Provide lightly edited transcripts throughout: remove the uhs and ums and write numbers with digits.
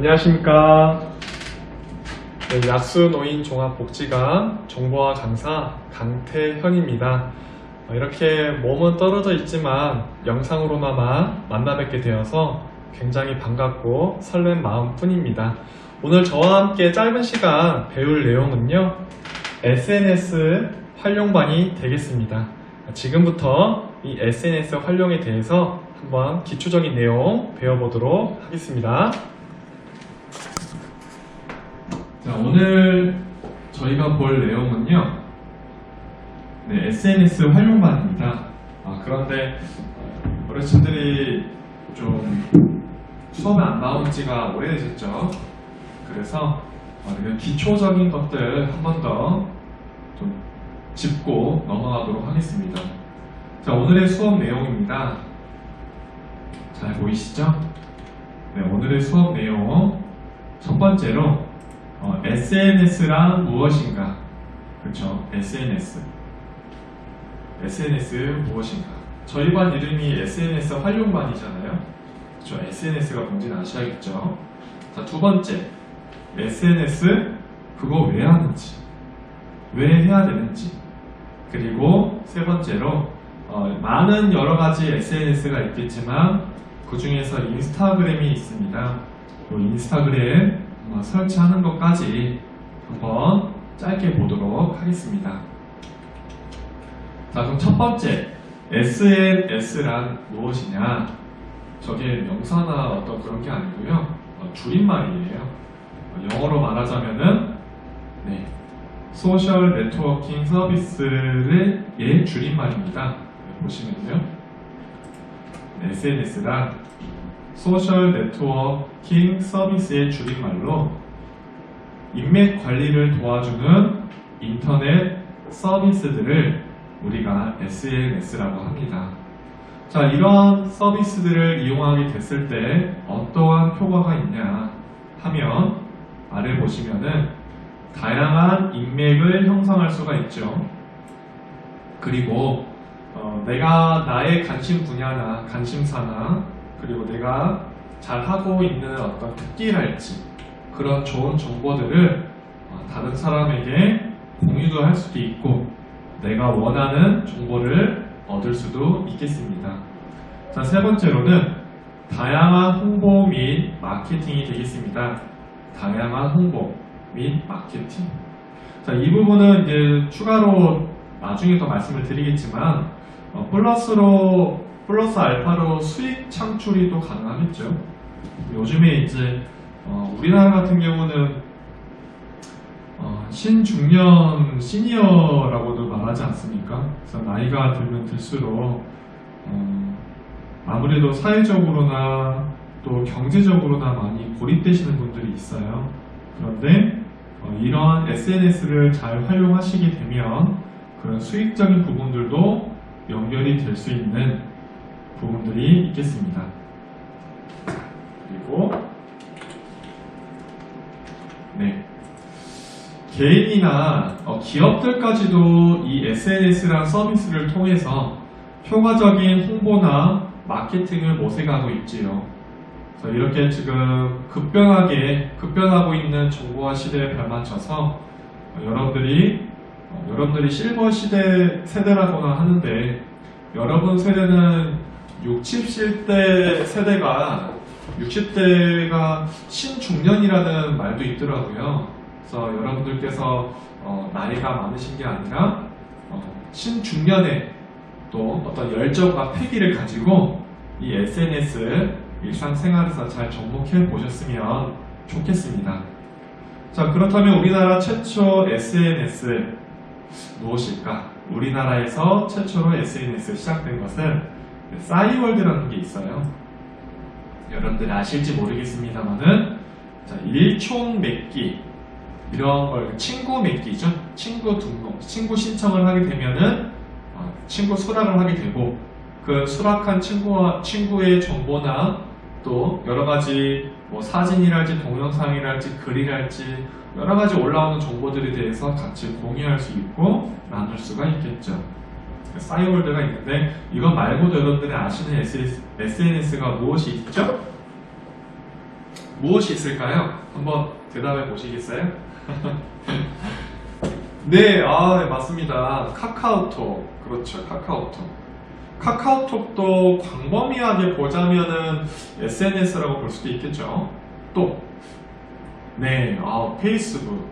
안녕하십니까. 네, 약수노인종합복지관 정보화 강사 강태현입니다. 이렇게 몸은 떨어져 있지만 영상으로나마 만나 뵙게 되어서 굉장히 반갑고 설렘 마음 뿐입니다. 오늘 저와 함께 짧은 시간 배울 내용은요, SNS 활용반이 되겠습니다. 지금부터 이 SNS 활용에 대해서 한번 기초적인 내용 배워보도록 하겠습니다. 자, 오늘 저희가 볼 내용은요, SNS 활용반입니다. 그런데 어르신들이 좀 수업에 안 나온 지가 오래되셨죠? 그래서 이런 기초적인 것들 한 번 더 좀 짚고 넘어가도록 하겠습니다. 자, 오늘의 수업 내용입니다. 잘 보이시죠? 네, 오늘의 수업 내용 첫 번째로 SNS란 무엇인가? 그렇죠? SNS 무엇인가? 저희 반 이름이 SNS 활용반이잖아요. 그렇죠? SNS가 뭔지는 아셔야겠죠? 자, 두 번째, SNS 그거 왜 하는지, 왜 해야 되는지, 그리고 세 번째로 많은 여러 가지 SNS가 있겠지만 그 중에서 인스타그램이 있습니다. 그 인스타그램 설치하는 것까지 한번 짧게 보도록 하겠습니다. 자, 그럼 첫 번째, SNS란 무엇이냐? 저게 명사나 어떤 그런 게 아니고요, 줄임말이에요. 영어로 말하자면은 소셜 네트워킹 서비스의 줄임말입니다. 보시면요, SNS란 소셜 네트워킹 서비스의 줄임말로 인맥 관리를 도와주는 인터넷 서비스들을 우리가 SNS라고 합니다. 자, 이러한 서비스들을 이용하게 됐을 때 어떠한 효과가 있냐 하면, 아래 보시면은 다양한 인맥을 형성할 수가 있죠. 그리고 내가 나의 관심 분야나 관심사나, 그리고 내가 잘 하고 있는 어떤 특기랄지 그런 좋은 정보들을 다른 사람에게 공유도 할 수도 있고, 내가 원하는 정보를 얻을 수도 있겠습니다. 자, 세 번째로는 다양한 홍보 및 마케팅이 되겠습니다. 다양한 홍보 및 마케팅. 자, 이 부분은 이제 추가로 나중에 더 말씀을 드리겠지만, 플러스 알파로 수익 창출이 또 가능하겠죠. 요즘에 이제 우리나라 같은 경우는 신중년 시니어라고도 말하지 않습니까? 그래서 나이가 들면 들수록 아무래도 사회적으로나 또 경제적으로나 많이 고립되시는 분들이 있어요. 그런데 이러한 SNS를 잘 활용하시게 되면 그런 수익적인 부분들도 연결이 될 수 있는 부분들이 있겠습니다. 그리고 개인이나 기업들까지도 이 SNS라는 서비스를 통해서 효과적인 홍보나 마케팅을 모색하고 있지요. 그래서 이렇게 지금 급변하고 있는 정보화 시대에 발맞춰서 여러분들이 실버 세대라고나 하는데, 여러분 세대는 60대 세대가 60대가 신중년이라는 말도 있더라고요. 그래서 여러분들께서 나이가 많으신 게 아니라 신중년에 또 어떤 열정과 패기를 가지고 이 SNS 일상생활에서 잘 접목해 보셨으면 좋겠습니다. 자, 그렇다면 우리나라 최초 SNS 무엇일까? 우리나라에서 최초로 SNS 시작된 것은 싸이월드라는 게 있어요. 여러분들 아실지 모르겠습니다만은, 일총 맺기, 이런 걸 친구 맺기죠. 친구 등록, 친구 신청을 하게 되면은 친구 수락을 하게 되고, 그 수락한 친구의 정보나 또 여러 가지 사진이랄지 동영상이랄지 글이랄지 여러 가지 올라오는 정보들에 대해서 같이 공유할 수 있고 나눌 수가 있겠죠. 싸이월드가 있는데, 이것 말고도 여러분들이 아시는 SNS가 무엇이 있죠? 무엇이 있을까요? 한번 대답해 보시겠어요? 네, 네, 맞습니다. 카카오톡. 그렇죠, 카카오톡. 카카오톡도 광범위하게 보자면은 SNS라고 볼 수도 있겠죠. 또, 네, 페이스북.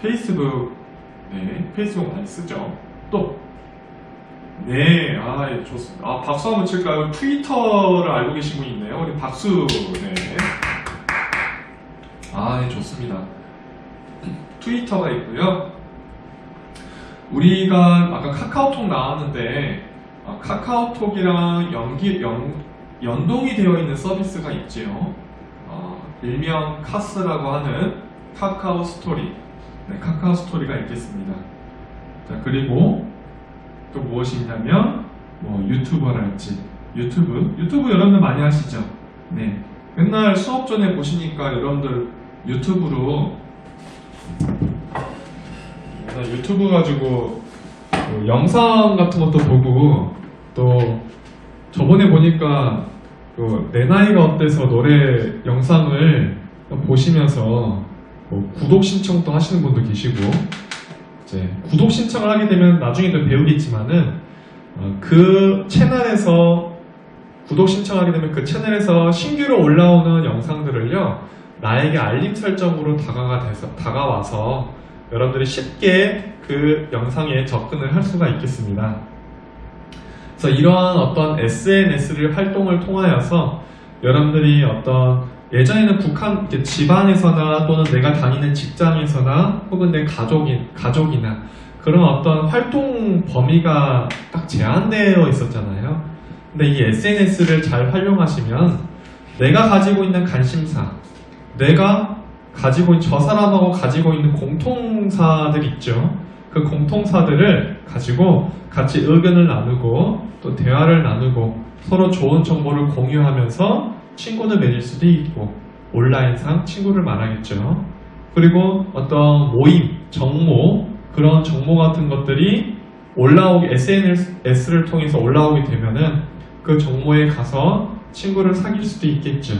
네, 페이스북 많이 쓰죠. 또, 네, 좋습니다. 박수 한번 칠까요? 트위터를 알고 계신 분이 있네요. 우리 박수, 네. 네, 좋습니다. 트위터가 있고요. 우리가 아까 카카오톡 나왔는데, 카카오톡이랑 연동이 되어 있는 서비스가 있지요. 일명 카스라고 하는 카카오 스토리. 네, 카카오 스토리가 있겠습니다. 자, 그리고 또 무엇이 있냐면, 유튜버랄지. 유튜브 여러분들 많이 하시죠? 네. 맨날 수업 전에 보시니까 여러분들 유튜브 가지고 영상 같은 것도 보고, 또 저번에 보니까 내 나이가 어때서 노래 영상을 보시면서 구독 신청도 하시는 분도 계시고, 이제 구독 신청을 하게 되면 나중에 또 배우겠지만은 그 채널에서 구독 신청하게 되면 그 채널에서 신규로 올라오는 영상들을요, 나에게 알림 설정으로 다가와서 여러분들이 쉽게 그 영상에 접근을 할 수가 있겠습니다. 그래서 이러한 어떤 SNS를 활동을 통하여서 여러분들이 어떤 예전에는 집안에서나 또는 내가 다니는 직장에서나 혹은 내 가족이나 그런 어떤 활동 범위가 딱 제한되어 있었잖아요. 근데 이 SNS를 잘 활용하시면 내가 가지고 있는 관심사, 내가 저 사람하고 가지고 있는 공통사들 있죠. 그 공통사들을 가지고 같이 의견을 나누고 또 대화를 나누고 서로 좋은 정보를 공유하면서 친구를 맺을 수도 있고, 온라인상 친구를 말하겠죠. 그리고 어떤 모임, 그런 정보 같은 것들이 SNS를 통해서 올라오게 되면은 그 정보에 가서 친구를 사귈 수도 있겠죠.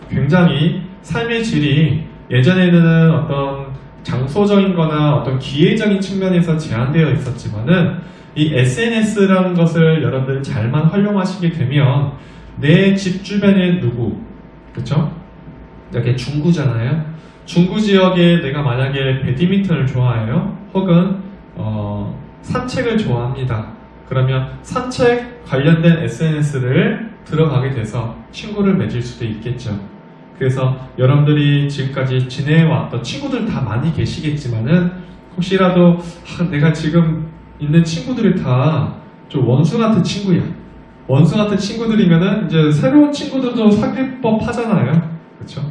굉장히 삶의 질이 예전에는 어떤 장소적인 거나 어떤 기회적인 측면에서 제한되어 있었지만은 이 SNS라는 것을 여러분들 잘만 활용하시게 되면 내 집 주변에 그쵸? 이렇게 중구잖아요. 중구 지역에 내가 만약에 배드민턴을 좋아해요. 혹은 산책을 좋아합니다. 그러면 산책 관련된 SNS를 들어가게 돼서 친구를 맺을 수도 있겠죠. 그래서 여러분들이 지금까지 지내왔던 친구들 다 많이 계시겠지만은 혹시라도 내가 지금 있는 친구들이 다 좀 원수 같은 친구야. 원수 같은 친구들이면은 이제 새로운 친구들도 사귈 법 하잖아요. 그렇죠?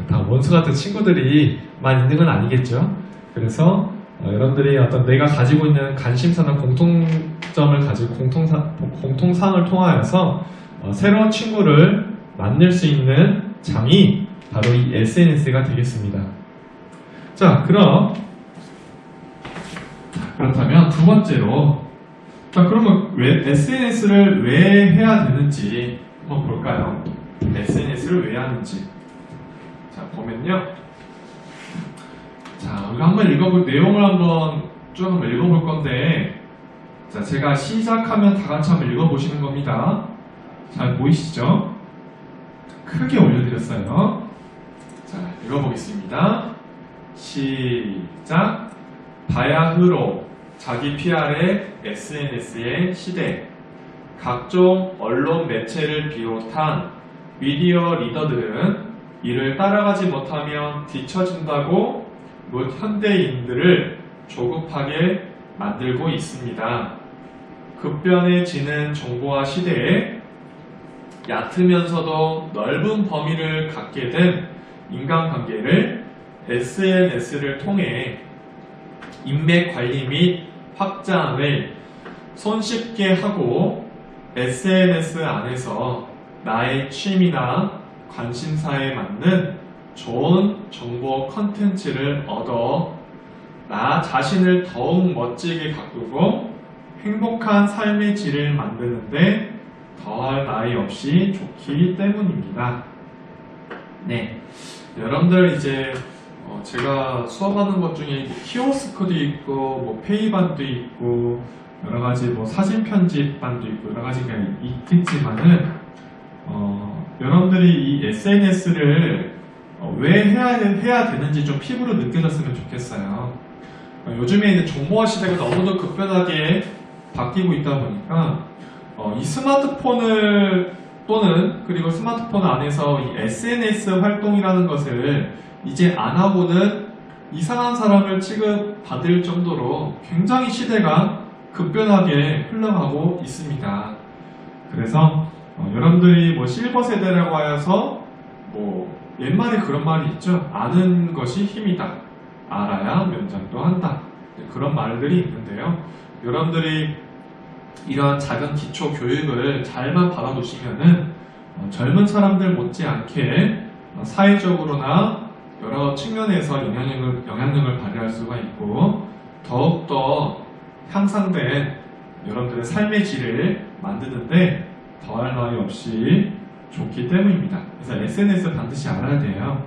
다 원수 같은 친구들이만 있는 건 아니겠죠. 그래서 여러분들이 어떤 내가 가지고 있는 관심사나 공통점을 가지고 공통상을 통하여서 새로운 친구를 만날 수 있는 장이 바로 이 SNS가 되겠습니다. 자, 그렇다면 두 번째로, 그러면 SNS를 왜 해야 되는지 한번 볼까요? SNS를 왜 하는지. 자, 보면요. 자, 우리가 한번 내용을 한번 읽어볼 건데, 자, 제가 시작하면 다 같이 한번 읽어보시는 겁니다. 잘 보이시죠? 크게 올려드렸어요. 자, 읽어보겠습니다. 시작. 바야흐로 자기 PR의 SNS의 시대. 각종 언론 매체를 비롯한 미디어 리더들은 이를 따라가지 못하면 뒤처진다고 현대인들을 조급하게 만들고 있습니다. 급변해지는 정보화 시대에 얕으면서도 넓은 범위를 갖게 된 인간관계를 SNS를 통해 인맥 관리 및 확장을 손쉽게 하고 SNS 안에서 나의 취미나 관심사에 맞는 좋은 정보 컨텐츠를 얻어 나 자신을 더욱 멋지게 가꾸고 행복한 삶의 질을 만드는데 더할 나위 없이 좋기 때문입니다. 네, 여러분들 이제 제가 수업하는 것 중에 키오스크도 있고 뭐 페이반도 있고 여러 가지 뭐 사진 편집반도 있고 여러 가지가 있겠지만은 여러분들이 이 SNS를 왜 해야 되는지 좀 피부로 느껴졌으면 좋겠어요. 요즘에 이제 정보화 시대가 너무도 급변하게 바뀌고 있다 보니까 이 스마트폰을 또는 그리고 스마트폰 안에서 이 SNS 활동이라는 것을 이제 안 하고는 이상한 사람을 취급받을 정도로 굉장히 시대가 급변하게 흘러가고 있습니다. 그래서 여러분들이 뭐 실버 세대라고 하여서 뭐 옛말에 그런 말이 있죠. 아는 것이 힘이다. 알아야 면장도 한다. 그런 말들이 있는데요. 여러분들이 이러한 작은 기초 교육을 잘만 받아두시면은 젊은 사람들 못지않게 사회적으로나 여러 측면에서 영향력을 발휘할 수가 있고 더욱더 향상된 여러분들의 삶의 질을 만드는데 더할 나위 없이 좋기 때문입니다. 그래서 SNS 반드시 알아야 돼요.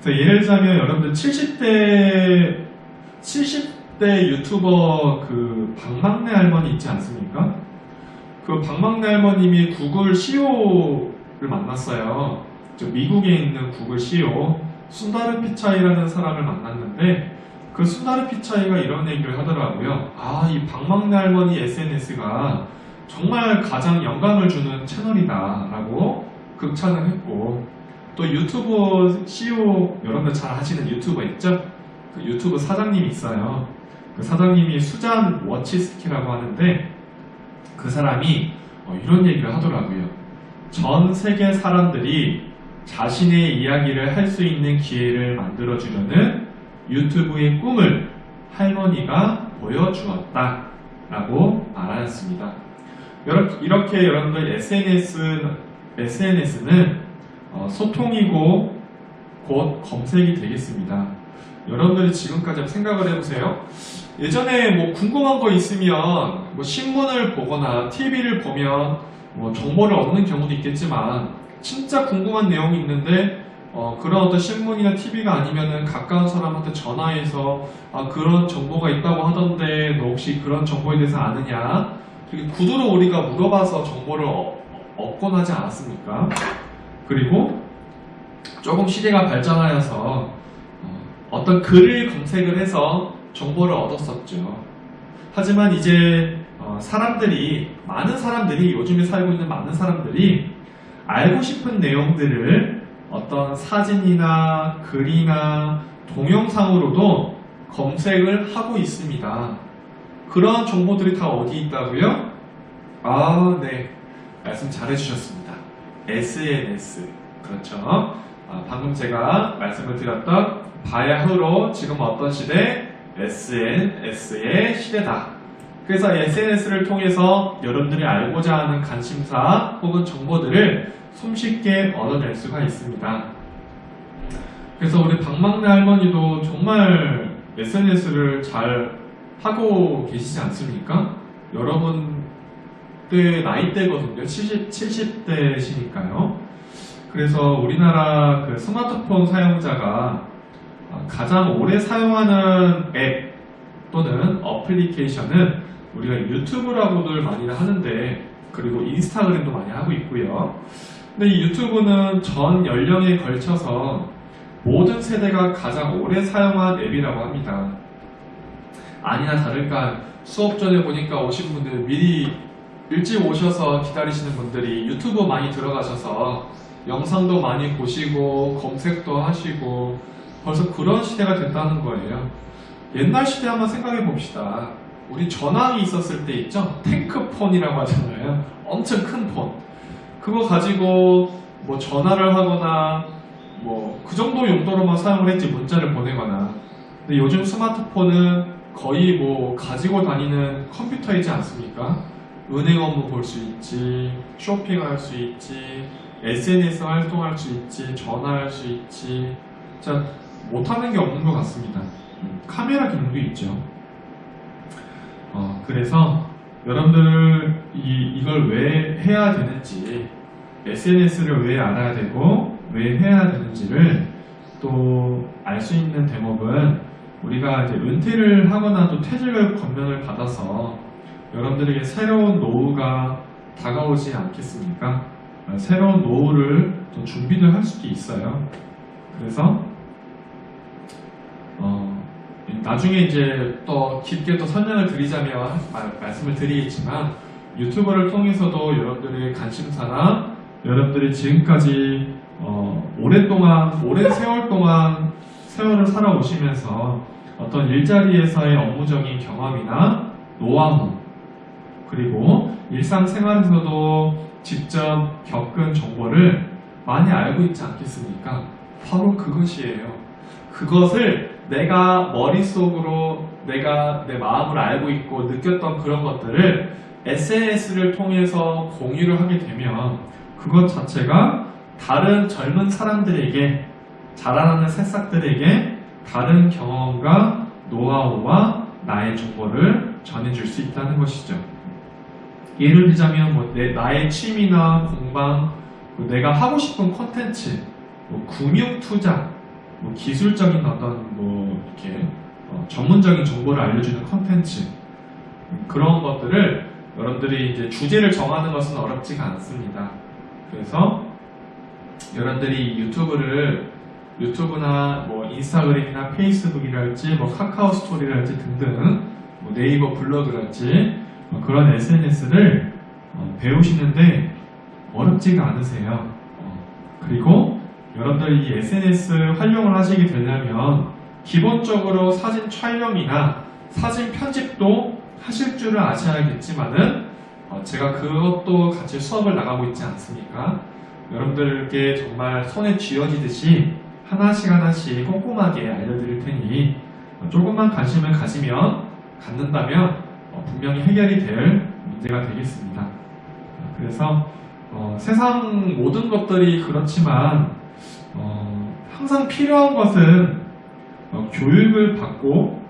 그래서 예를 들자면 여러분들 70대 유튜버 그 박막내 할머니 있지 않습니까? 그 박막내 할머님이 구글 CEO를 만났어요. 미국에 있는 구글 CEO 순다르 피차이라는 사람을 만났는데 그 순다르 피차이가 이런 얘기를 하더라고요. 이 박막내 할머니 SNS가 정말 가장 영감을 주는 채널이다 라고 극찬을 했고 또 유튜브 CEO 여러분들 잘 아시는 유튜버 있죠? 그 유튜브 사장님이 있어요. 그 사장님이 수잔 워치스키라고 하는데 그 사람이 이런 얘기를 하더라고요. 전 세계 사람들이 자신의 이야기를 할 수 있는 기회를 만들어주려는 유튜브의 꿈을 할머니가 보여주었다 라고 말하였습니다. 이렇게 여러분들 SNS는 소통이고 곧 검색이 되겠습니다. 여러분들이 지금까지 생각을 해보세요. 예전에 뭐 궁금한 거 있으면 뭐 신문을 보거나 TV를 보면 뭐 정보를 얻는 경우도 있겠지만 진짜 궁금한 내용이 있는데 그런 어떤 신문이나 TV가 아니면은 가까운 사람한테 전화해서 그런 정보가 있다고 하던데 너 혹시 그런 정보에 대해서 아느냐? 구두로 우리가 물어봐서 정보를 얻곤 하지 않았습니까? 그리고 조금 시대가 발전하여서 어떤 글을 검색을 해서 정보를 얻었었죠. 하지만 이제 많은 사람들이 요즘에 살고 있는 많은 사람들이 알고 싶은 내용들을 어떤 사진이나 글이나 동영상으로도 검색을 하고 있습니다. 그런 정보들이 다 어디 있다고요? 네. 말씀 잘 해주셨습니다. SNS. 그렇죠. 방금 제가 말씀을 드렸던 바야흐로 지금 어떤 시대? SNS의 시대다. 그래서 SNS를 통해서 여러분들이 알고자 하는 관심사 혹은 정보들을 손쉽게 얻어낼 수가 있습니다. 그래서 우리 박막내 할머니도 정말 SNS를 잘 하고 계시지 않습니까? 여러분들 나이대거든요. 70대시니까요. 그래서 우리나라 그 스마트폰 사용자가 가장 오래 사용하는 앱 또는 어플리케이션은 우리가 유튜브라고들 많이 하는데 그리고 인스타그램도 많이 하고 있고요. 근데 이 유튜브는 전 연령에 걸쳐서 모든 세대가 가장 오래 사용한 앱이라고 합니다. 아니나 다를까 수업 전에 보니까 오신 분들 미리 일찍 오셔서 기다리시는 분들이 유튜브 많이 들어가셔서 영상도 많이 보시고 검색도 하시고 벌써 그런 시대가 됐다는 거예요. 옛날 시대 한번 생각해 봅시다. 우리 전화기 있었을 때 있죠? 탱크폰이라고 하잖아요. 엄청 큰 폰. 그거 가지고 뭐 전화를 하거나 뭐 그 정도 용도로만 사용을 했지 문자를 보내거나. 근데 요즘 스마트폰은 거의 뭐 가지고 다니는 컴퓨터이지 않습니까? 은행 업무 볼 수 있지, 쇼핑할 수 있지, SNS 활동할 수 있지, 전화할 수 있지. 자, 못하는 게 없는 것 같습니다. 카메라 기능도 있죠. 그래서 여러분들 이걸 왜 해야 되는지, SNS를 왜 알아야 되고 왜 해야 되는지를 또 알 수 있는 대목은 우리가 이제 은퇴를 하거나 또 퇴직을 권면을 받아서 여러분들에게 새로운 노후가 다가오지 않겠습니까? 새로운 노후를 또 준비를 할 수도 있어요. 그래서 나중에 이제 또 깊게 또 설명을 드리자면 말씀을 드리겠지만 유튜버를 통해서도 여러분들의 관심사나 여러분들이 지금까지 오랜 세월 동안 세월을 살아오시면서 어떤 일자리에서의 업무적인 경험이나 노하우 그리고 일상생활에서도 직접 겪은 정보를 많이 알고 있지 않겠습니까? 바로 그것이에요. 그것을 내가 머릿속으로 내가 내 마음을 알고 있고 느꼈던 그런 것들을 SNS를 통해서 공유를 하게 되면 그것 자체가 다른 젊은 사람들에게 자라나는 새싹들에게 다른 경험과 노하우와 나의 정보를 전해줄 수 있다는 것이죠. 예를 들자면 나의 취미나 공방, 내가 하고 싶은 콘텐츠, 금융 투자, 기술적인 어떤 이렇게 전문적인 정보를 알려주는 콘텐츠 그런 것들을 여러분들이 이제 주제를 정하는 것은 어렵지가 않습니다. 그래서 여러분들이 유튜브나 인스타그램이나 페이스북이랄지 카카오 스토리랄지 등등 네이버 블로그랄지 그런 SNS를 배우시는데 어렵지가 않으세요. 그리고 여러분들이 이 SNS 활용을 하시게 되려면 기본적으로 사진 촬영이나 사진 편집도 하실 줄을 아셔야겠지만은 제가 그것도 같이 수업을 나가고 있지 않습니까? 여러분들께 정말 손에 쥐어지듯이 하나씩 꼼꼼하게 알려드릴 테니 조금만 관심을 갖는다면 분명히 해결이 될 문제가 되겠습니다. 그래서 세상 모든 것들이 그렇지만 항상 필요한 것은 교육을 받고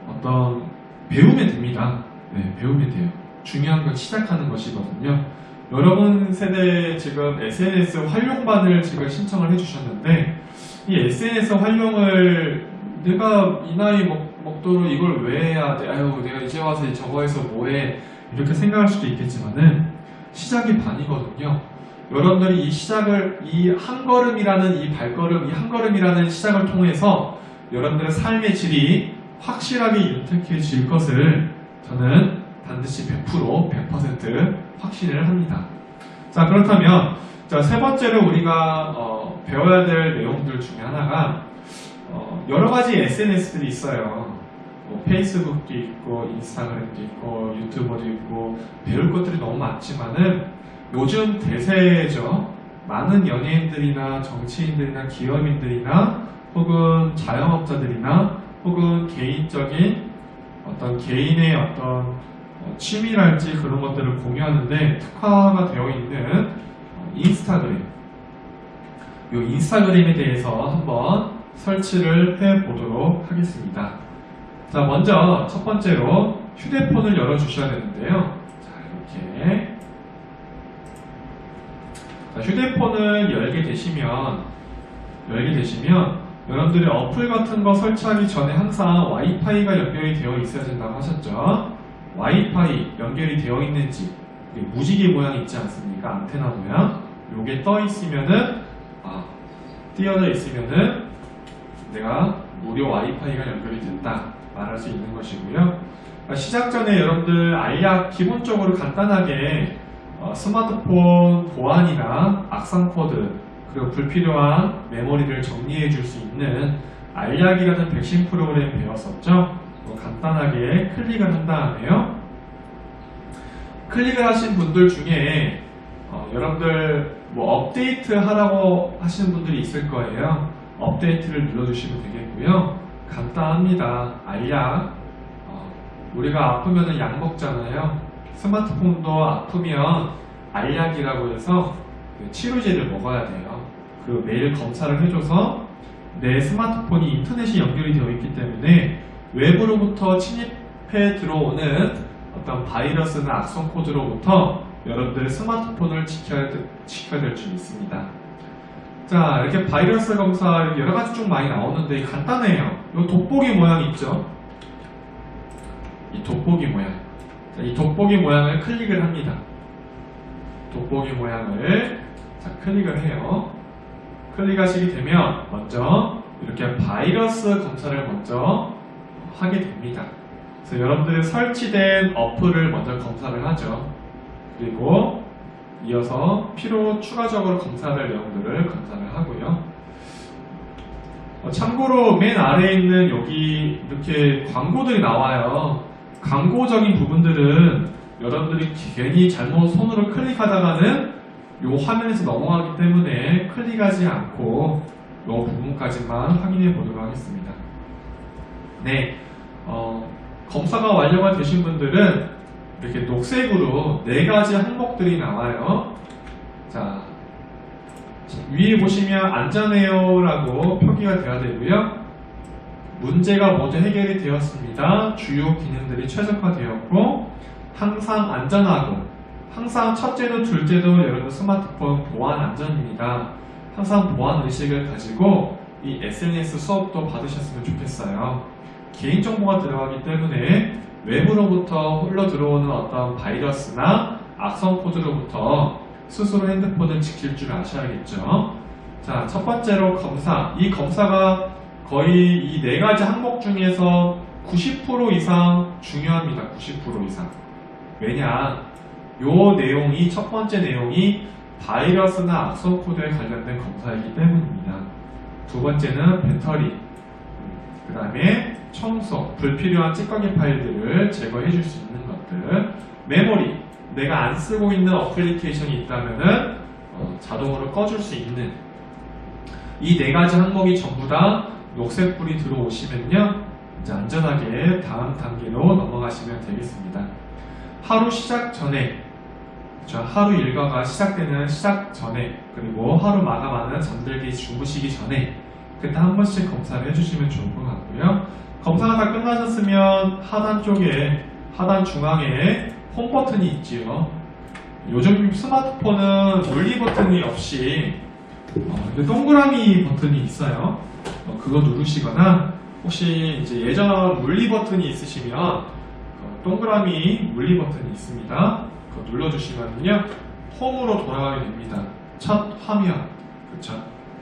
어떤 배우면 됩니다. 네, 배우면 돼요. 중요한 건 시작하는 것이거든요. 여러분 세대 지금 SNS 활용반을 지금 신청을 해주셨는데 이 SNS 활용을 내가 이 나이 먹도록 이걸 왜 해야 돼? 아유 내가 이제 와서 저거 해서 뭐해? 이렇게 생각할 수도 있겠지만은 시작이 반이거든요. 여러분들이 이 시작을 이 한 걸음이라는 이 한 걸음이라는 시작을 통해서 여러분들의 삶의 질이 확실하게 윤택해질 것을 저는 반드시 100% 확신을 합니다. 자, 그렇다면 세 번째로 우리가 배워야 될 내용들 중에 하나가 여러 가지 SNS들이 있어요. 페이스북도 있고 인스타그램도 있고 유튜버도 있고 배울 것들이 너무 많지만은 요즘 대세죠. 많은 연예인들이나 정치인들이나 기업인들이나 혹은 자영업자들이나 혹은 개인적인 개인의 취미랄지 그런 것들을 공유하는데 특화가 되어 있는 인스타그램. 이 인스타그램에 대해서 한번 설치를 해보도록 하겠습니다. 자, 먼저 첫 번째로 휴대폰을 열어주셔야 되는데요. 자, 이렇게. 자, 휴대폰을 열게 되시면 여러분들이 어플 같은 거 설치하기 전에 항상 와이파이가 연결이 되어 있어야 된다고 하셨죠? 와이파이 연결이 되어 있는지 무지개 모양 있지 않습니까? 안테나 모양 요게 떠 있으면은 띄어져 있으면은 내가 무료 와이파이가 연결이 됐다 말할 수 있는 것이고요. 시작 전에 여러분들 알약 기본적으로 간단하게 스마트폰 보안이나 악성 코드 그리고 불필요한 메모리를 정리해 줄 수 있는 알약이라는 백신 프로그램 배웠었죠? 간단하게 클릭을 한 다음에요. 클릭을 하신 분들 중에 여러분들 업데이트 하라고 하시는 분들이 있을 거예요. 업데이트를 눌러주시면 되겠고요. 간단합니다. 알약. 우리가 아프면 약 먹잖아요. 스마트폰도 아프면 알약이라고 해서 치료제를 먹어야 돼요. 그리고 매일 검사를 해줘서 내 스마트폰이 인터넷이 연결이 되어 있기 때문에 외부로부터 침입해 들어오는 어떤 바이러스나 악성 코드로부터 여러분들의 스마트폰을 지켜야 될 줄 믿습니다. 자, 이렇게 바이러스 검사 이렇게 여러 가지 쭉 많이 나오는데 간단해요. 이 돋보기 모양 있죠? 이 돋보기 모양. 자, 이 돋보기 모양을 클릭을 합니다. 돋보기 모양을 클릭을 해요. 클릭하시게 되면 먼저 이렇게 바이러스 검사를 먼저 하게 됩니다. 그래서 여러분들의 설치된 어플을 먼저 검사를 하죠. 그리고 이어서 필요 추가적으로 검사할 내용들을 검사를 하고요. 참고로 맨 아래에 있는 여기 이렇게 광고들이 나와요. 광고적인 부분들은 여러분들이 괜히 잘못 손으로 클릭하다가는 이 화면에서 넘어가기 때문에 클릭하지 않고 이 부분까지만 확인해 보도록 하겠습니다. 네, 검사가 완료가 되신 분들은 이렇게 녹색으로 4가지 항목들이 나와요. 자, 위에 보시면 안전해요 라고 표기가 되어야 되고요. 문제가 모두 해결이 되었습니다. 주요 기능들이 최적화되었고 항상 안전하고, 항상 첫째도 둘째도 여러분 스마트폰 보안 안전입니다. 항상 보안 의식을 가지고 이 SNS 수업도 받으셨으면 좋겠어요. 개인정보가 들어가기 때문에 외부로부터 흘러 들어오는 어떤 바이러스나 악성 코드로부터 스스로 핸드폰을 지킬 줄 아셔야겠죠. 자, 첫 번째로 검사. 이 검사가 거의 이 4가지 항목 중에서 90% 이상 중요합니다. 90% 이상. 왜냐? 요 내용이, 첫 번째 내용이 바이러스나 악성 코드에 관련된 검사이기 때문입니다. 두 번째는 배터리, 그 다음에 청소, 불필요한 찌꺼기 파일들을 제거해 줄 수 있는 것들, 메모리, 내가 안 쓰고 있는 어플리케이션이 있다면은 자동으로 꺼줄 수 있는 이 4가지 항목이 전부 다 녹색불이 들어오시면요, 이제 안전하게 다음 단계로 넘어가시면 되겠습니다. 하루 시작 전에, 하루 일과가 시작되는 시작 전에, 그리고 하루 마감하는 잠들기 주무시기 전에 그때 한 번씩 검사를 해주시면 좋을 것 같고요. 검사가 다 끝나셨으면 하단 쪽에, 하단 중앙에 홈 버튼이 있지요. 요즘 스마트폰은 물리 버튼이 없이 동그라미 버튼이 있어요. 그거 누르시거나, 혹시 이제 예전 물리 버튼이 있으시면 동그라미 물리 버튼이 있습니다. 그거 눌러주시면요, 홈으로 돌아가게 됩니다. 첫 화면, 그쵸?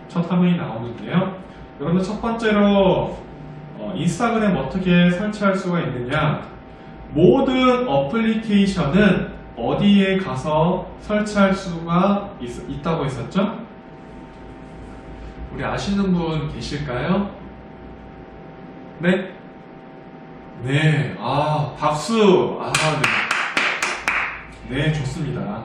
첫 화면이 나오는데요. 여러분, 첫 번째로 인스타그램 어떻게 설치할 수가 있느냐? 모든 어플리케이션은 어디에 가서 설치할 수가 있다고 했었죠? 우리 아시는 분 계실까요? 네? 네, 박수! 네, 좋습니다.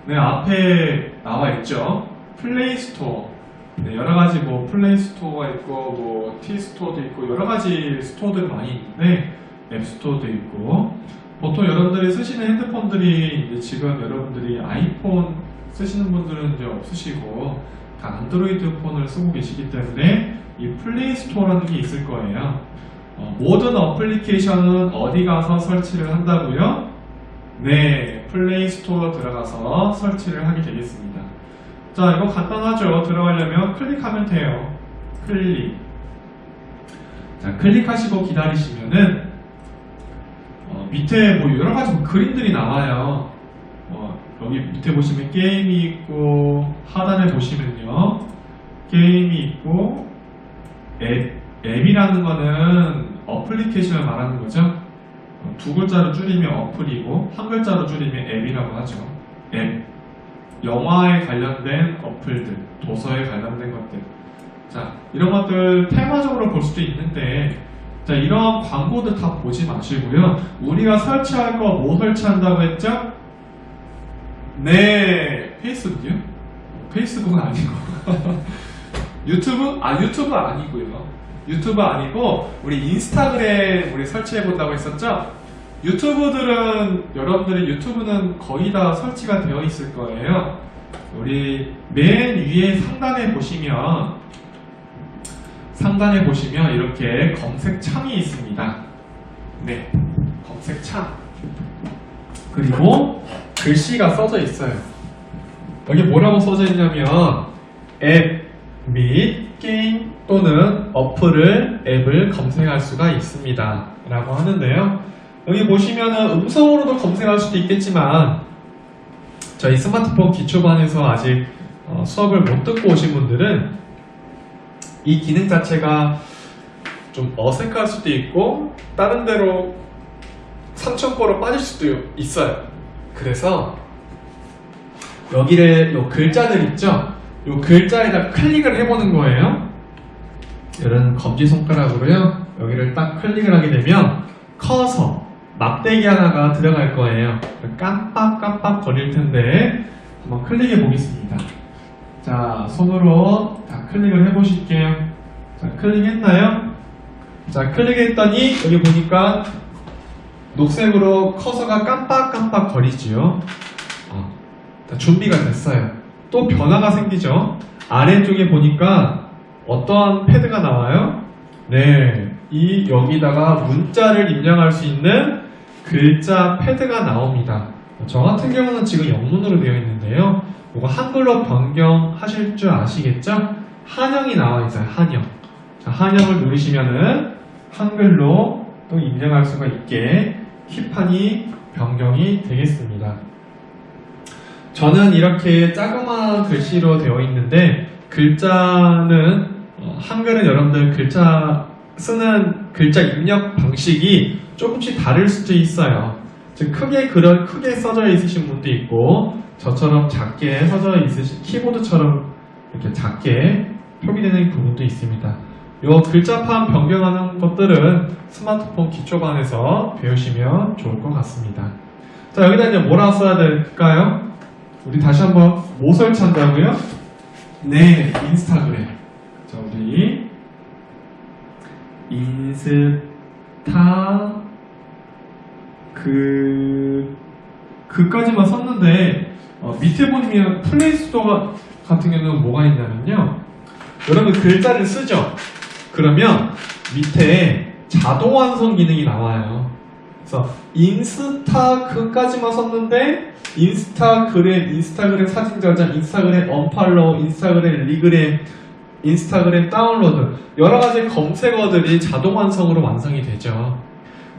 네, 앞에 나와 있죠? 플레이스토어. 네, 여러가지 플레이스토어가 있고, 티스토어도 있고, 여러가지 스토어들이 많이 있는데, 앱스토어도 있고, 보통 여러분들이 쓰시는 핸드폰들이 이제 지금 여러분들이 아이폰 쓰시는 분들은 이제 없으시고, 다 안드로이드 폰을 쓰고 계시기 때문에 이 플레이스토어라는 게 있을 거예요. 모든 어플리케이션은 어디 가서 설치를 한다고요? 네, 플레이스토어 들어가서 설치를 하게 되겠습니다. 자, 이거 간단하죠? 들어가려면 클릭하면 돼요. 클릭. 자, 클릭하시고 기다리시면은 밑에 여러가지 그림들이 나와요. 여기 밑에 보시면 게임이 있고, 하단에 보시면요, 게임이 있고, 앱이라는 거는 어플리케이션을 말하는 거죠. 2글자로 줄이면 어플이고, 1글자로 줄이면 앱이라고 하죠. 앱. 영화에 관련된 어플들, 도서에 관련된 것들. 자, 이런 것들 테마적으로 볼 수도 있는데, 자, 이런 광고들 다 보지 마시고요. 우리가 설치할 거 뭐 설치한다고 했죠? 네, 페이스북이요? 페이스북은 아니고 유튜브? 유튜브 아니고요. 유튜브 아니고 우리 인스타그램 우리 설치해 본다고 했었죠? 유튜브들은 여러분들이 유튜브는 거의 다 설치가 되어 있을 거예요. 우리 맨 위에 상단에 보시면 이렇게 검색창이 있습니다. 네, 검색창. 그리고 글씨가 써져 있어요. 여기 뭐라고 써져 있냐면 앱 및 게임 또는 앱을 검색할 수가 있습니다 라고 하는데요. 여기 보시면은 음성으로도 검색할 수도 있겠지만 저희 스마트폰 기초반에서 아직 수업을 못 듣고 오신 분들은 이 기능 자체가 좀 어색할 수도 있고 다른 데로 삼천포로 빠질 수도 있어요. 그래서 여기를 요 글자들 있죠? 요 글자에다 클릭을 해보는 거예요. 이런 검지손가락으로요. 여기를 딱 클릭을 하게 되면 커서 막대기 하나가 들어갈 거예요. 깜빡깜빡 거릴 텐데 한번 클릭해 보겠습니다. 자, 손으로 다 클릭을 해 보실게요. 자, 클릭했나요? 자, 클릭했더니 여기 보니까 녹색으로 커서가 깜빡깜빡 거리지요. 자, 준비가 됐어요. 또 변화가 생기죠. 아래쪽에 보니까 어떠한 패드가 나와요? 네, 여기다가 문자를 입력할 수 있는 글자 패드가 나옵니다. 저 같은 경우는 지금 영문으로 되어 있는데요. 이거 한글로 변경하실 줄 아시겠죠? 한영이 나와 있어요. 한영. 자, 한영을 누르시면은 한글로 또 입력할 수가 있게 키판이 변경이 되겠습니다. 저는 이렇게 자그마한 글씨로 되어 있는데 글자는 한글은 여러분들 쓰는 글자 입력 방식이 조금씩 다를 수도 있어요. 즉 크게 써져 있으신 분도 있고 저처럼 작게 써져 있으신 키보드처럼 이렇게 작게 표기되는 부분도 있습니다. 이 글자판 변경하는 것들은 스마트폰 기초반에서 배우시면 좋을 것 같습니다. 자, 여기다 이제 뭐라 써야 될까요? 우리 다시 한번 뭐 설치한다고요? 네, 인스타그램. 자, 우리 그까지만 썼는데 밑에 보면 플레이스토어 같은 경우는 뭐가 있냐면요. 여러분 글자를 쓰죠. 그러면 밑에 자동 완성 기능이 나와요. 그래서 인스타그까지만 썼는데 인스타그램 사진 저장, 인스타그램 언팔로우, 인스타그램 리그램, 인스타그램 다운로드 여러 가지 검색어들이 자동 완성으로 완성이 되죠.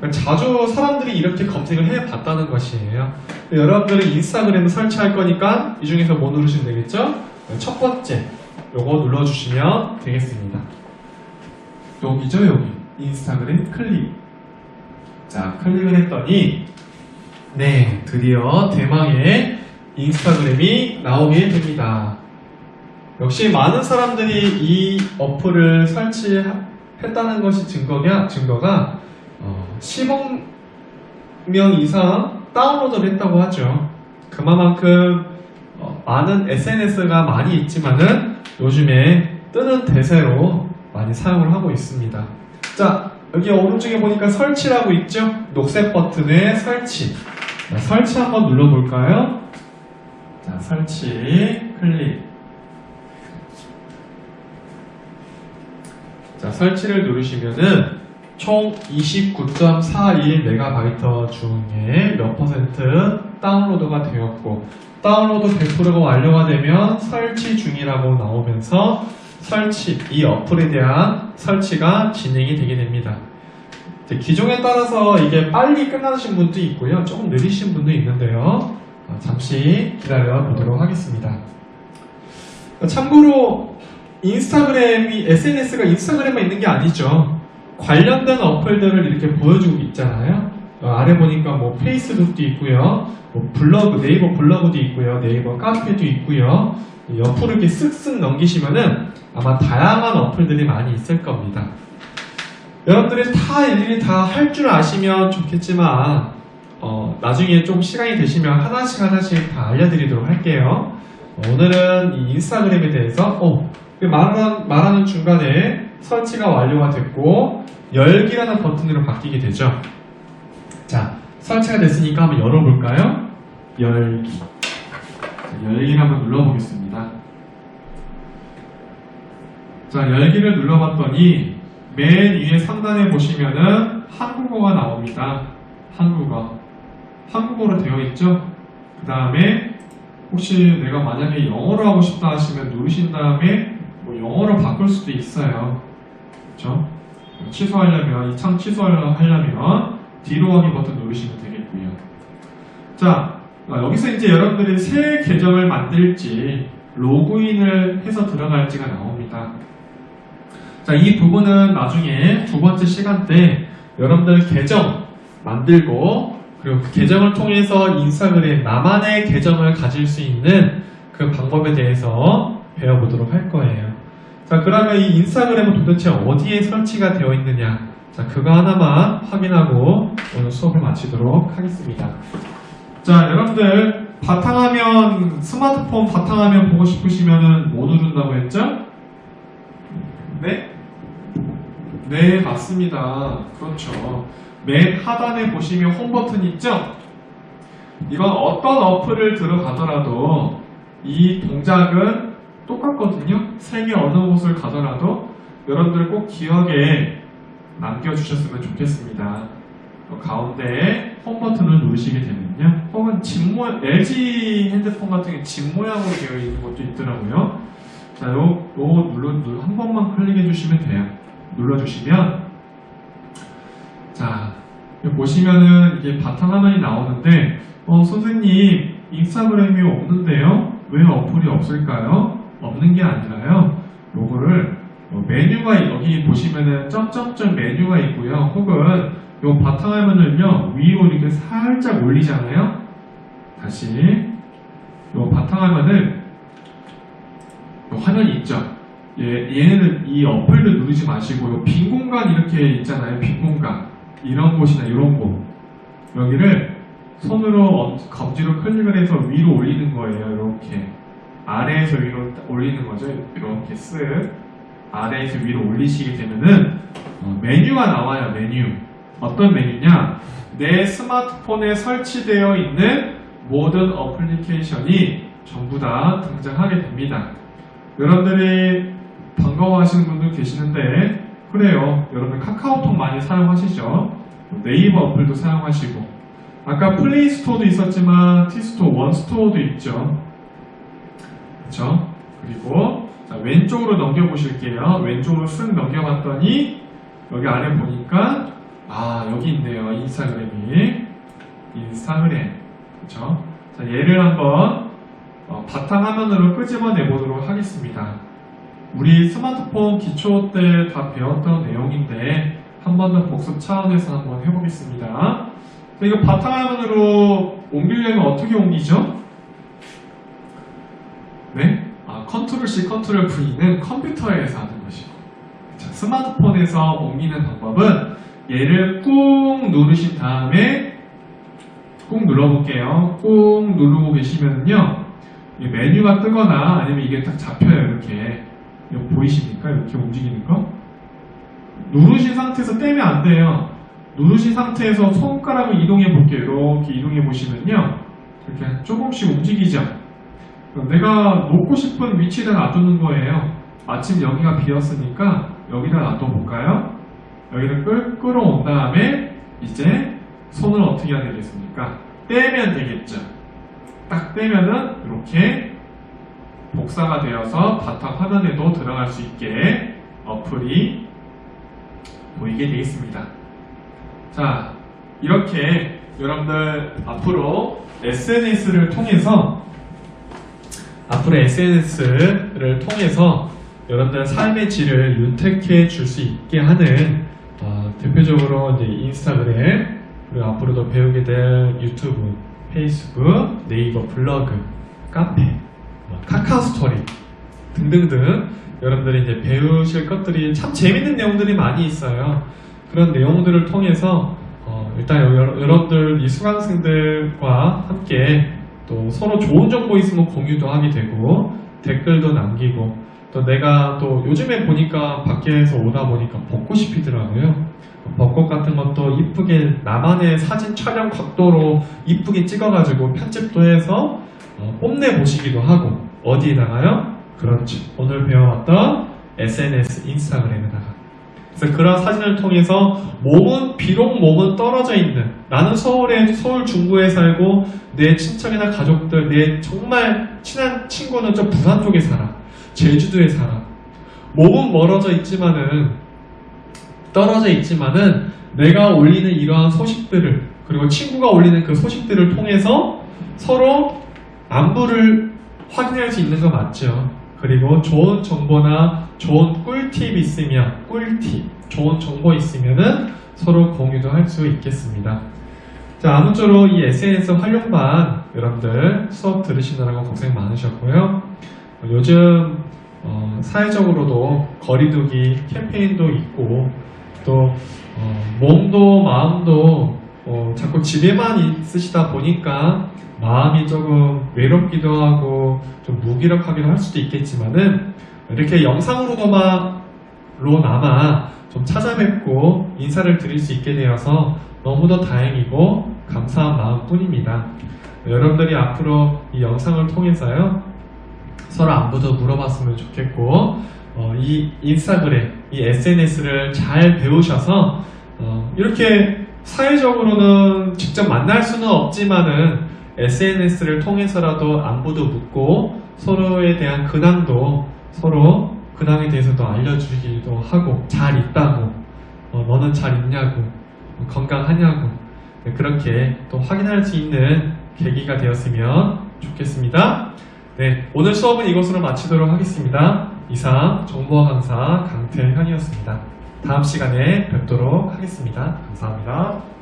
자주 사람들이 이렇게 검색을 해봤다는 것이에요. 여러분들은 인스타그램을 설치할 거니까 이 중에서 뭐 누르시면 되겠죠? 첫 번째 요거 눌러주시면 되겠습니다. 여기죠, 여기 인스타그램 클릭. 자, 클릭을 했더니 네, 드디어 대망의 인스타그램이 나오게 됩니다. 역시 많은 사람들이 이 어플을 설치했다는 것이 증거가 10억 명 이상 다운로드를 했다고 하죠. 그만큼 많은 SNS가 많이 있지만은 요즘에 뜨는 대세로 많이 사용을 하고 있습니다. 자, 여기 오른쪽에 보니까 설치라고 있죠? 녹색 버튼에 설치. 자, 설치 한번 눌러볼까요? 자, 설치 클릭. 자, 설치를 누르시면은 총 29.41MB 중에 몇 퍼센트 다운로드가 되었고 다운로드 100%가 완료가 되면 설치 중이라고 나오면서 이 어플에 대한 설치가 진행이 되게 됩니다. 기종에 따라서 이게 빨리 끝나신 분도 있고요. 조금 느리신 분도 있는데요. 잠시 기다려 보도록 하겠습니다. 참고로 SNS가 인스타그램만 있는 게 아니죠. 관련된 어플들을 이렇게 보여주고 있잖아요. 아래 보니까 뭐 페이스북도 있고요. 뭐 블로그, 네이버 블로그도 있고요. 네이버 카페도 있고요. 옆으로 이렇게 쓱쓱 넘기시면은 아마 다양한 어플들이 많이 있을 겁니다. 여러분들이 일일이 다 할 줄 아시면 좋겠지만 나중에 좀 시간이 되시면 하나씩 다 알려드리도록 할게요. 오늘은 이 인스타그램에 대해서 말하는 중간에 설치가 완료가 됐고 열기라는 버튼으로 바뀌게 되죠. 자, 설치가 됐으니까 한번 열어볼까요? 열기. 자, 열기를 한번 눌러보겠습니다. 자, 열기를 눌러봤더니 맨 위에 상단에 보시면은 한국어가 나옵니다. 한국어로 되어 있죠? 그 다음에 혹시 내가 만약에 영어로 하고 싶다 하시면 누르신 다음에 뭐 영어로 바꿀 수도 있어요. 그렇죠? 취소하려면 이 창 취소하려면 뒤로 가기 버튼 누르시면 되겠고요. 자, 여기서 이제 여러분들이 새 계정을 만들지 로그인을 해서 들어갈지가 나옵니다. 자, 이 부분은 나중에 두 번째 시간 때 여러분들 계정 만들고 그리고 그 계정을 통해서 인스타그램 나만의 계정을 가질 수 있는 그 방법에 대해서 배워보도록 할 거예요. 자, 그러면 이 인스타그램은 도대체 어디에 설치가 되어 있느냐? 자, 그거 하나만 확인하고 오늘 수업을 마치도록 하겠습니다. 자, 여러분들 바탕화면, 스마트폰 바탕화면 보고 싶으시면은 뭐 누른다고 했죠? 네? 네, 맞습니다. 그렇죠. 맨 하단에 보시면 홈 버튼 있죠? 이건 어떤 어플을 들어가더라도 이 동작은 똑같거든요. 세계 어느 곳을 가더라도 여러분들 꼭 기억에 남겨주셨으면 좋겠습니다. 가운데 홈 버튼을 누르시게 되면요. 혹은 LG 핸드폰 같은 경우에 집 모양으로 되어 있는 것도 있더라고요. 자, 요거 한 번만 클릭해 주시면 돼요. 눌러주시면 자, 여기 보시면은 이게 바탕화면이 나오는데 선생님 인스타그램이 없는데요? 왜 어플이 없을까요? 없는 게 아니라요. 요거를 메뉴가 여기 보시면은 점점점 메뉴가 있고요. 혹은 요 바탕화면을요 위로 이렇게 살짝 올리잖아요. 다시 요 바탕화면을 요 화면이 있죠. 얘네는 이 어플들 누르지 마시고 요 빈 공간 이렇게 있잖아요. 빈 공간 이런 곳이나 이런 곳 여기를 손으로 검지로 클릭을 해서 위로 올리는 거예요. 이렇게 아래에서 위로 올리는 거죠. 이렇게 쓱 아래에서 위로 올리시게 되면은 메뉴가 나와요. 메뉴 어떤 메뉴냐? 내 스마트폰에 설치되어 있는 모든 어플리케이션이 전부 다 등장하게 됩니다. 여러분들이 반가워하시는 분들 계시는데 그래요. 여러분 카카오톡 많이 사용하시죠? 네이버 어플도 사용하시고 아까 플레이스토어도 있었지만 티스토어, 원스토어도 있죠. 그렇죠? 그리고 자, 왼쪽으로 넘겨보실게요. 왼쪽으로 쓱 넘겨봤더니 여기 아래 보니까 여기 있네요. 인스타그램. 그렇죠? 자, 얘를 한번 바탕화면으로 끄집어내 보도록 하겠습니다. 우리 스마트폰 기초 때 다 배웠던 내용인데 한 번 더 복습 차원에서 한번 해보겠습니다. 자, 이거 바탕화면으로 옮기려면 어떻게 옮기죠? 네? 컨트롤 C, 컨트롤 V는 컴퓨터에서 하는 것이고 자, 스마트폰에서 옮기는 방법은 얘를 꾹 누르신 다음에 꾹 눌러볼게요. 꾹 누르고 계시면요 메뉴가 뜨거나 아니면 이게 딱 잡혀요. 이렇게 보이십니까? 이렇게 움직이는 거 누르신 상태에서 떼면 안 돼요. 누르신 상태에서 손가락을 이동해 볼게요. 이렇게 이동해 보시면요 이렇게 조금씩 움직이죠. 내가 놓고 싶은 위치에다 놔두는 거예요. 마침 여기가 비었으니까 여기다 놔둬볼까요? 여기를 끌어온 다음에 이제 손을 어떻게 해야 되겠습니까? 떼면 되겠죠. 딱 떼면은 이렇게 복사가 되어서 바탕 화면에도 들어갈 수 있게 어플이 보이게 되겠습니다. 자, 이렇게 여러분들 앞으로 SNS를 통해서 여러분들 삶의 질을 윤택해 줄 수 있게 하는 대표적으로 이제 인스타그램 그리고 앞으로도 배우게 될 유튜브, 페이스북, 네이버 블로그, 카페, 카카오 스토리 등등등 여러분들이 이제 배우실 것들이 참 재밌는 내용들이 많이 있어요. 그런 내용들을 통해서 일단 여러분들 이 수강생들과 함께 또 서로 좋은 정보 있으면 공유도 하게 되고 댓글도 남기고 또 내가 또 요즘에 보니까 밖에서 오다 보니까 벚꽃이 피더라고요. 벚꽃 같은 것도 이쁘게 나만의 사진 촬영 각도로 이쁘게 찍어가지고 편집도 해서 뽐내 보시기도 하고 어디에다가요? 그렇죠. 오늘 배워왔던 SNS 인스타그램에다가 그래서 그런 사진을 통해서 비록 몸은 떨어져 있는, 나는 서울 중구에 살고 내 친척이나 가족들, 내 정말 친한 친구는 저 부산 쪽에 살아, 제주도에 살아. 몸은 떨어져 있지만은 내가 올리는 이러한 소식들을, 그리고 친구가 올리는 그 소식들을 통해서 서로 안부를 확인할 수 있는 거 맞죠? 그리고 좋은 정보나 좋은 꿀팁 있으면, 좋은 정보 있으면은 서로 공유도 할 수 있겠습니다. 자, 아무쪼록 이 SNS 활용반 여러분들 수업 들으시느라고 고생 많으셨고요. 요즘 사회적으로도 거리두기 캠페인도 있고, 또 몸도 마음도 자꾸 집에만 있으시다 보니까 마음이 조금 외롭기도 하고 좀 무기력하기도 할 수도 있겠지만은, 이렇게 영상으로나마 좀 찾아뵙고 인사를 드릴 수 있게 되어서 너무도 다행이고 감사한 마음뿐입니다. 여러분들이 앞으로 이 영상을 통해서요, 서로 안부도 물어봤으면 좋겠고, 이 인스타그램, 이 SNS를 잘 배우셔서 이렇게 사회적으로는 직접 만날 수는 없지만은 SNS를 통해서라도 안부도 묻고 서로에 대한 서로 근황에 대해서도 알려주기도 하고, 잘 있다고, 너는 잘 있냐고, 건강하냐고, 그렇게 또 확인할 수 있는 계기가 되었으면 좋겠습니다. 네, 오늘 수업은 이것으로 마치도록 하겠습니다. 이상 정보화 강사 강태현이었습니다. 다음 시간에 뵙도록 하겠습니다. 감사합니다.